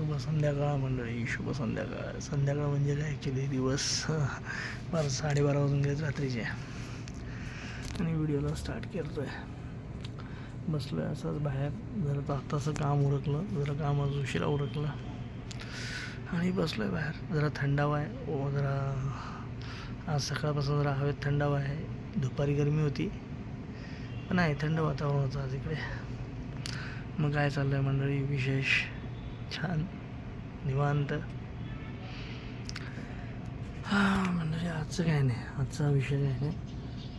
शुभ संध्याकाळ मंडळी, शुभ संध्याकाळ. संध्याकाळ म्हणजे काय, ॲक्च्युली दिवस 12:30 वाजून गेलेत रात्रीचे आणि व्हिडिओला स्टार्ट करतो आहे. बसलो आहे असंच बाहेर, जरा आत्ताचं काम उरकलं, जरा काम आज उशिरा उरकलं आणि बसलो आहे बाहेर. जरा थंडावा आहे, जरा आज सकाळपासून जरा हवेत थंडावा आहे. दुपारी गरमी होती पण आहे, थंड वातावरण होतं आज इकडे. मग काय चाललं आहे मंडळी, विशेष छान निवांत. म्हणजे आजचं काय नाही, आजचा विषय काय नाही,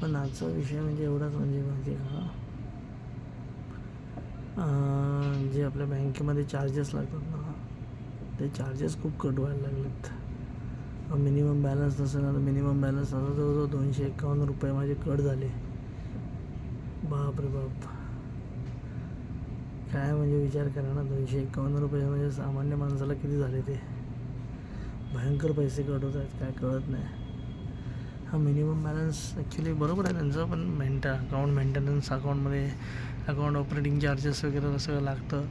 पण आजचा विषय म्हणजे एवढाच, म्हणजे माहिती आहे का, जे आपल्या बँकेमध्ये चार्जेस लागतात ना, ते चार्जेस खूप कट व्हायला लागलेत. मिनिमम बॅलन्स नसेल ना, तर मिनिमम बॅलन्स आता जवळजवळ 251 रुपये माझे कट झाले. बाप रे बाप, काय म्हणजे विचार करा ना, 251 रुपये म्हणजे सामान्य माणसाला किती झाले, ते भयंकर पैसे कट होत आहेत, काय कळत नाही. हा मिनिमम बॅलन्स ॲक्च्युली बरोबर आहे त्यांचं, पण अकाउंट मेंटेनन्स, अकाउंटमध्ये अकाउंट ऑपरेटिंग चार्जेस वगैरे सगळं लागतं,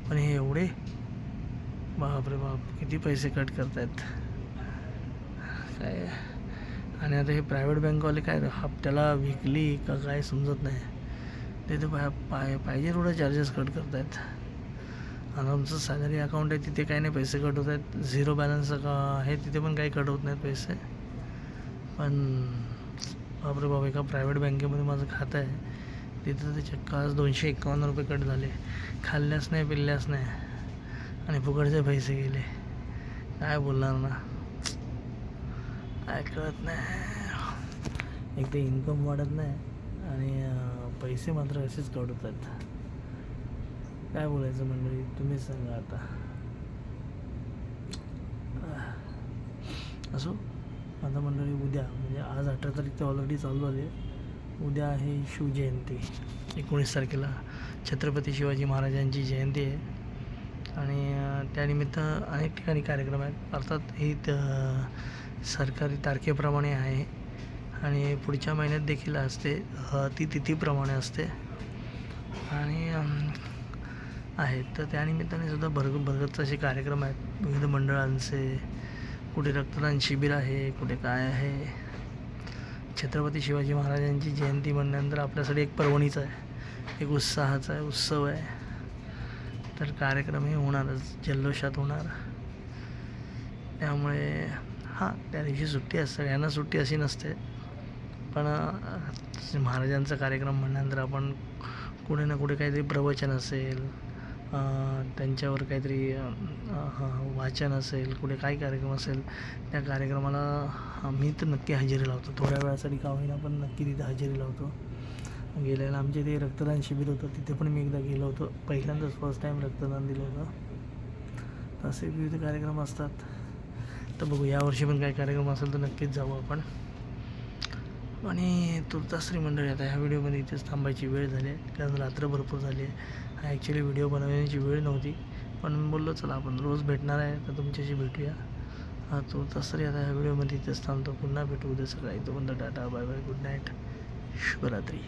पण हे एवढे, बाप रे बाप, किती पैसे कट करत आहेत काय. आणि आता हे प्रायव्हेट बँकवाले काय हप्त्याला, विकली का काय समजत नाही, ते तर पाहिजे एवढं चार्जेस कट करत आहेत. आणि आमचं सॅलरी अकाउंट आहे तिथे काही नाही पैसे कट होत आहेत, झिरो बॅलन्स आहे तिथे पण काही कट होत नाहीत पैसे. पण बापरे बाबा, एका प्रायव्हेट बँकेमध्ये माझं खातं आहे, तिथं ते चक्क आज 251 रुपये कट झाले. खाल्ल्यास नाही, पिल्ल्यास नाही, आणि फुकटचे पैसे गेले. काय बोलणार ना, काय कळत नाही. एक तर इन्कम वाढत नाही आणि पैसे मात्र असेच कट होत आहेत. काय बोलायचं मंडळी, तुम्हीच सांगा आता. असो, आता मंडळी उद्या, म्हणजे आज 18 तारीख ते ऑलरेडी चालू झाली. उद्या आहे शिवजयंती, 19 तारखेला छत्रपती शिवाजी महाराजांची जयंती आहे आणि त्यानिमित्त अनेक ठिकाणी कार्यक्रम आहेत. अर्थात ही सरकारी तारखेप्रमाणे आहे आणि पुढच्या महिन्यात देखील असते, ती तिथीप्रमाणे असते आणि आहेत. तर त्यानिमित्ताने सुद्धा भरगच्च असे कार्यक्रम आहेत विविध मंडळांचे. कुठे रक्तदान शिबिर आहे, कुठे काय आहे. छत्रपती शिवाजी महाराजांची जयंती म्हणल्यानंतर आपल्यासाठी एक पर्वणीचा आहे, एक उत्साहाचा आहे, उत्सव आहे. तर कार्यक्रम हे होणारच, जल्लोषात होणार. त्यामुळे हां, त्या दिवशी सुट्टी असते, सगळ्यांना सुट्टी अशी नसते, पण महाराजांचा कार्यक्रम म्हणल्यानंतर आपण कुठे ना कुठे काहीतरी प्रवचन असेल, त्यांच्यावर काहीतरी वाचन असेल, कुठे काही कार्यक्रम असेल, त्या कार्यक्रमाला मी तर नक्की हजेरी लावतो. थोड्या वेळासाठी का होईना, पण नक्की तिथे हजेरी लावतो. गेल्याला आमच्या इथे रक्तदान शिबिर होतं, तिथे पण मी एकदा गेलो होतो, पहिल्यांदाच फर्स्ट टाईम रक्तदान दिलं होतं. असे विविध कार्यक्रम असतात. तर बघू, यावर्षी पण काही कार्यक्रम असेल तर नक्कीच जाऊ आपण. आणि तुर्ताश्री मंडळी, आता ह्या व्हिडिओमध्ये इथेच थांबायची वेळ झाली आहे, कारण रात्र भरपूर झाली आहे. हा ॲक्च्युली व्हिडिओ बनवण्याची वेळ नव्हती, पण बोललो चला आपण रोज भेटणार आहे तर तुमच्याशी भेटूया. हा तुर्ताश्री, आता ह्या व्हिडिओमध्ये इथेच थांबतो. पुन्हा भेटू उद्या सकाळी. तोपर्यंत tata, bye bye, good night, शुभरात्री.